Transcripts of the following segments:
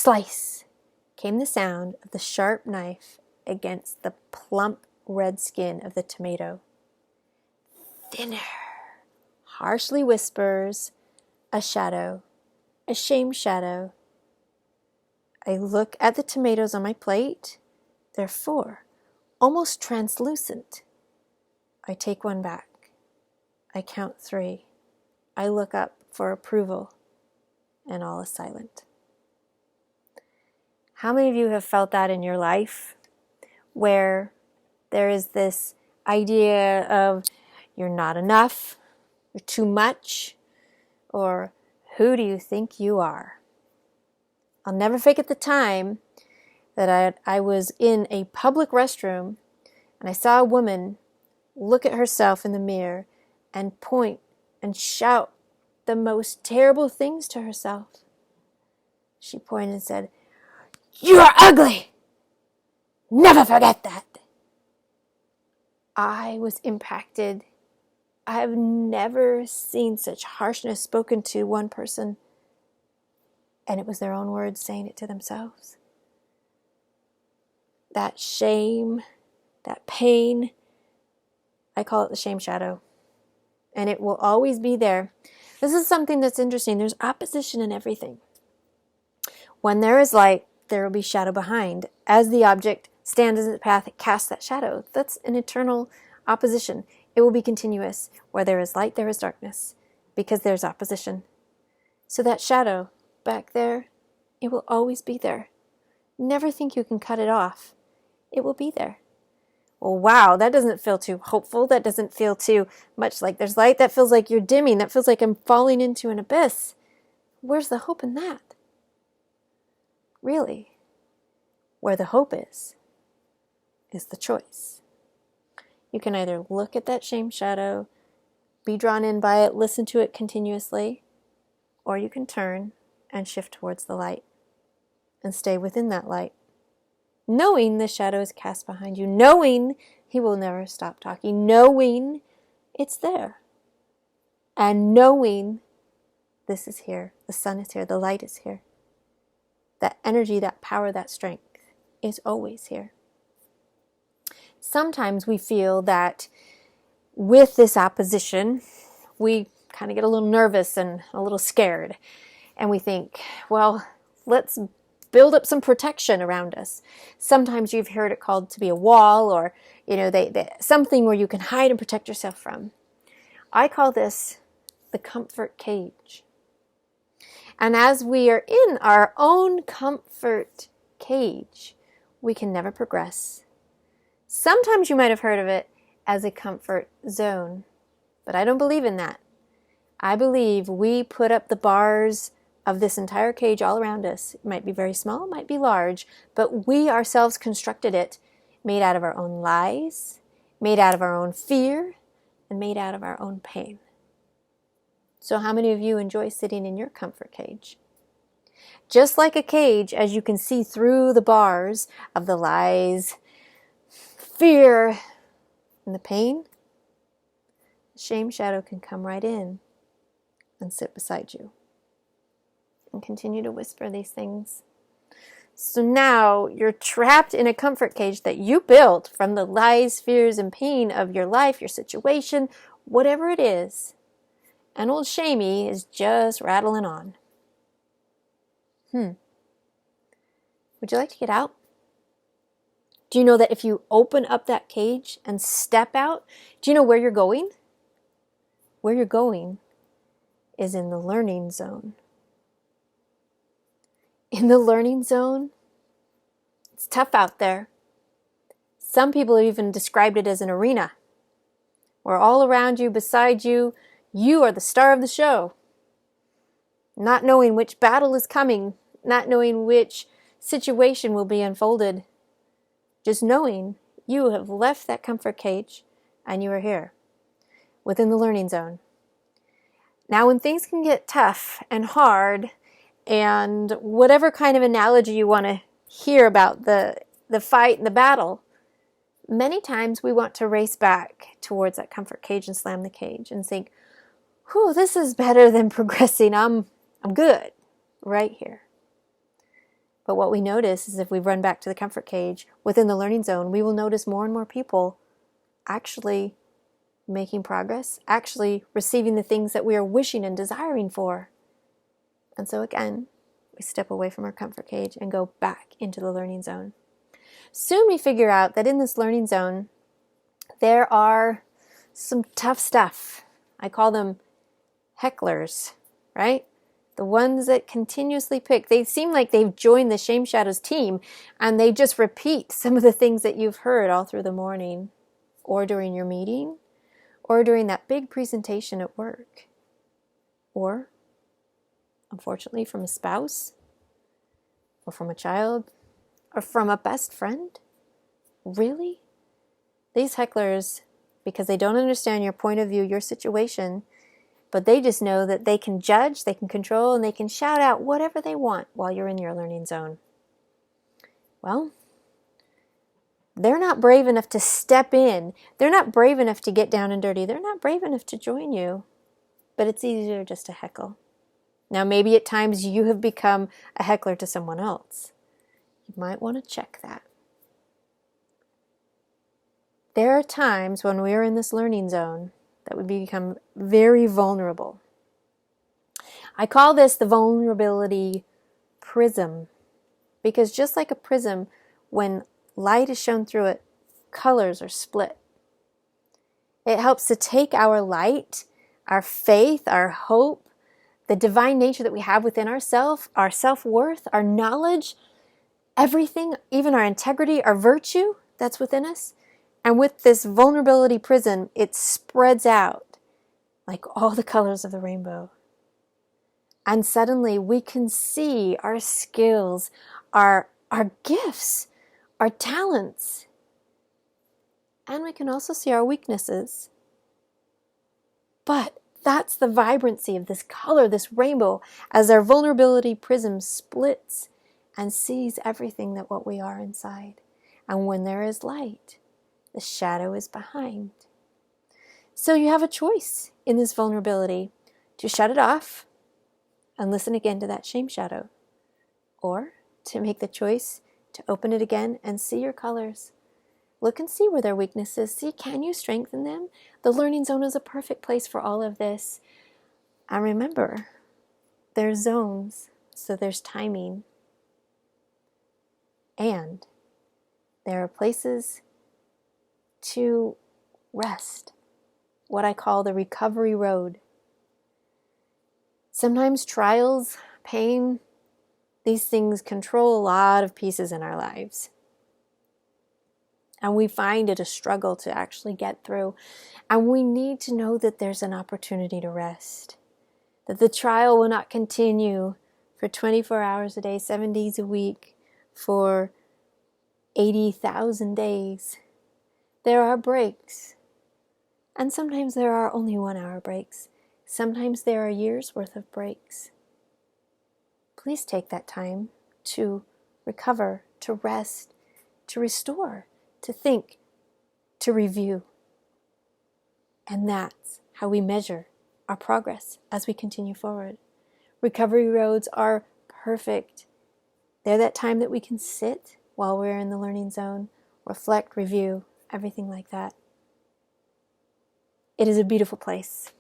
Slice came the sound of the sharp knife against the plump red skin of the tomato. Thinner, harshly whispers a shadow, a shame shadow. I look at the tomatoes on my plate. They're 4, almost translucent. I take one back. I count 3. I look up for approval, and all is silent. How many of you have felt that in your life, where there is this idea of you're not enough, you're too much, or who do you think you are? I'll never forget the time that I was in a public restroom and I saw a woman look at herself in the mirror and point and shout the most terrible things to herself. She pointed and said, "You are ugly! Never forget that!" I was impacted. I have never seen such harshness spoken to one person, and it was their own words saying it to themselves. That shame, that pain, I call it the shame shadow, and it will always be there. This is something that's interesting. There's opposition in everything. When there is light, there will be shadow behind. As the object stands in its path, it casts that shadow. That's an eternal opposition. It will be continuous. Where there is light, there is darkness, because there's opposition. So that shadow back there, it will always be there. Never think you can cut it off. It will be there. Well, wow, that doesn't feel too hopeful. That doesn't feel too much like there's light. That feels like you're dimming. That feels like I'm falling into an abyss. Where's the hope in that? Really, where the hope is the choice. You can either look at that shame shadow, be drawn in by it, listen to it continuously, or you can turn and shift towards the light and stay within that light, knowing the shadow is cast behind you, knowing he will never stop talking, knowing it's there, and knowing this is here, the sun is here, the light is here. That energy, that power, that strength is always here. Sometimes we feel that with this opposition, we kind of get a little nervous and a little scared. And we think, well, let's build up some protection around us. Sometimes you've heard it called to be a wall, or something where you can hide and protect yourself from. I call this the comfort cage. And as we are in our own comfort cage, we can never progress. Sometimes you might have heard of it as a comfort zone, but I don't believe in that. I believe we put up the bars of this entire cage all around us. It might be very small, it might be large, but we ourselves constructed it, made out of our own lies, made out of our own fear, and made out of our own pain. So how many of you enjoy sitting in your comfort cage? Just like a cage, as you can see through the bars of the lies, fear, and the pain, the shame shadow can come right in and sit beside you and continue to whisper these things. So now you're trapped in a comfort cage that you built from the lies, fears, and pain of your life, your situation, whatever it is. And old Shamey is just rattling on. Would you like to get out? Do you know that if you open up that cage and step out, do you know where you're going? Where you're going is in the learning zone. In the learning zone, it's tough out there. Some people have even described it as an arena, where all around you, beside you, you are the star of the show. Not knowing which battle is coming, not knowing which situation will be unfolded. Just knowing you have left that comfort cage and you are here within the learning zone. Now, when things can get tough and hard, and whatever kind of analogy you want to hear about the fight and the battle, many times we want to race back towards that comfort cage and slam the cage and think, whew, this is better than progressing. I'm good right here. But what we notice is if we run back to the comfort cage within the learning zone, we will notice more and more people actually making progress, actually receiving the things that we are wishing and desiring for. And so again, we step away from our comfort cage and go back into the learning zone. Soon we figure out that in this learning zone, there are some tough stuff. I call them hecklers, right? The ones that continuously pick. They seem like they've joined the Shame Shadows team and they just repeat some of the things that you've heard all through the morning or during your meeting or during that big presentation at work or, unfortunately, from a spouse or from a child or from a best friend. Really? These hecklers, because they don't understand your point of view, your situation, but they just know that they can judge, they can control, and they can shout out whatever they want while you're in your learning zone. Well, they're not brave enough to step in. They're not brave enough to get down and dirty. They're not brave enough to join you. But it's easier just to heckle. Now, maybe at times you have become a heckler to someone else. You might want to check that. There are times when we are in this learning zone that we become very vulnerable. I call this the vulnerability prism, because just like a prism, when light is shown through it, colors are split. It helps to take our light, our faith, our hope, the divine nature that we have within ourselves, our self-worth, our knowledge, everything, even our integrity, our virtue that's within us. And with this vulnerability prism, it spreads out like all the colors of the rainbow. And suddenly we can see our skills, our gifts, our talents. And we can also see our weaknesses. But that's the vibrancy of this color, this rainbow, as our vulnerability prism splits and sees everything that what we are inside. And when there is light, the shadow is behind. So you have a choice in this vulnerability to shut it off and listen again to that shame shadow, or to make the choice to open it again and see your colors. Look and see where their weaknesses. See, can you strengthen them? The learning zone is a perfect place for all of this. And remember, there's zones, so there's timing. And there are places to rest, what I call the recovery road. Sometimes trials, pain, these things control a lot of pieces in our lives. And we find it a struggle to actually get through. And we need to know that there's an opportunity to rest. That the trial will not continue for 24 hours a day, 7 days a week, for 80,000 days. There are breaks. And sometimes there are only 1 hour breaks. Sometimes there are years worth of breaks. Please take that time to recover, to rest, to restore, to think, to review. And that's how we measure our progress as we continue forward. Recovery roads are perfect. They're that time that we can sit while we're in the learning zone, reflect, review, everything like that. It is a beautiful place.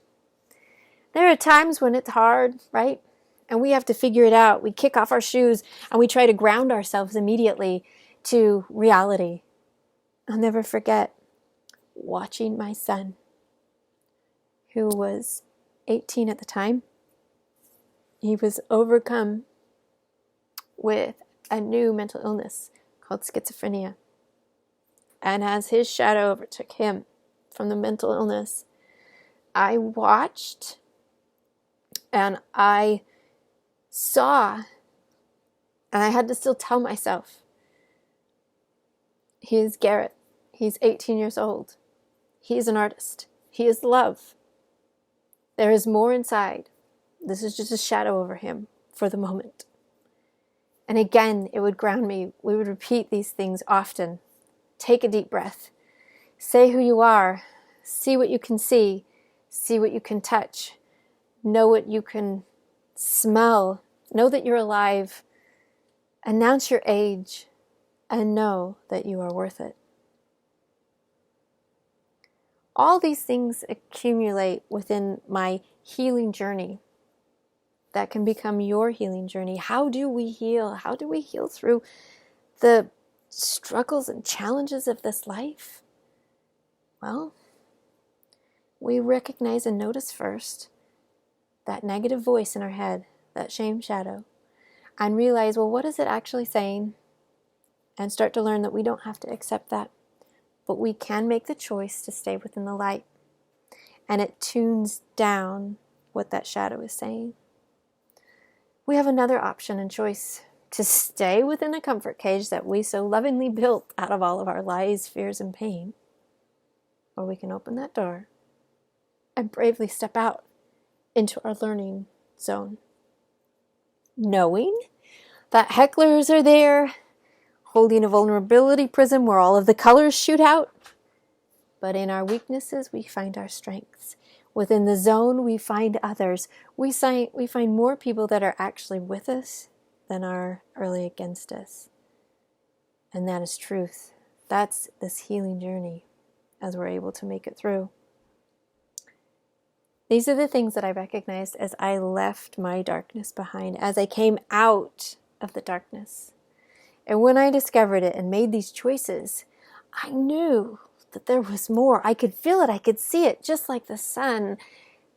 There are times when it's hard, right? And we have to figure it out. We kick off our shoes and we try to ground ourselves immediately to reality. I'll never forget watching my son, who was 18 at the time. He was overcome with a new mental illness called schizophrenia. And as his shadow overtook him from the mental illness, I watched and I saw, and I had to still tell myself, he is Garrett. He's 18 years old. He is an artist. He is love. There is more inside. This is just a shadow over him for the moment. And again, it would ground me. We would repeat these things often. Take a deep breath. Say who you are. See what you can see. See what you can touch. Know what you can smell. Know that you're alive. Announce your age and know that you are worth it. All these things accumulate within my healing journey that can become your healing journey. How do we heal? How do we heal through the struggles and challenges of this life? Well, we recognize and notice first that negative voice in our head, that shame shadow, and realize, well, what is it actually saying? And start to learn that we don't have to accept that, but we can make the choice to stay within the light. And it tunes down what that shadow is saying. We have another option and choice to stay within the comfort cage that we so lovingly built out of all of our lies, fears, and pain. Or we can open that door and bravely step out into our learning zone, knowing that hecklers are there, holding a vulnerability prism where all of the colors shoot out. But in our weaknesses, we find our strengths. Within the zone, we find others. We find more people that are actually with us than are really against us. And that is truth. That's this healing journey as we're able to make it through. These are the things that I recognized as I left my darkness behind, as I came out of the darkness. And when I discovered it and made these choices, I knew that there was more. I could feel it. I could see it. Just like the sun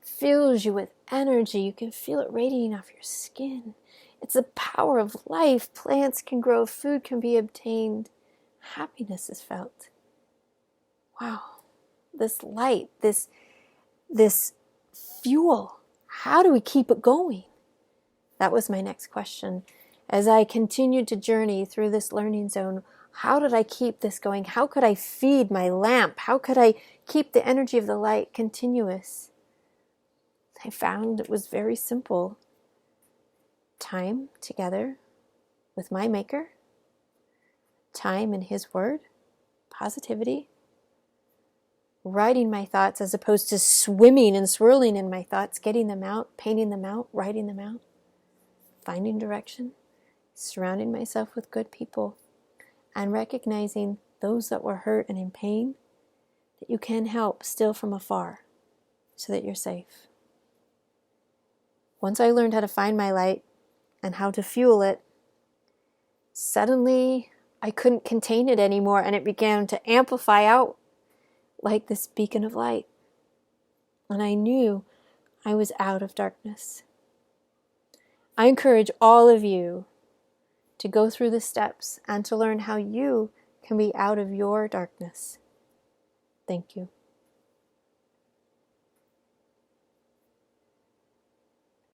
fills you with energy. You can feel it radiating off your skin. It's the power of life. Plants can grow. Food can be obtained. Happiness is felt. Wow. This light, this fuel. How do we keep it going? That was my next question. As I continued to journey through this learning zone, how did I keep this going? How could I feed my lamp? How could I keep the energy of the light continuous? I found it was very simple. Time together with my Maker. Time in His Word. Positivity. Writing my thoughts as opposed to swimming and swirling in my thoughts, getting them out, painting them out, writing them out. Finding direction. Surrounding myself with good people. And recognizing those that were hurt and in pain, that you can help still from afar so that you're safe. Once I learned how to find my light and how to fuel it, suddenly I couldn't contain it anymore, and it began to amplify out like this beacon of light. And I knew I was out of darkness. I encourage all of you to go through the steps and to learn how you can be out of your darkness. Thank you.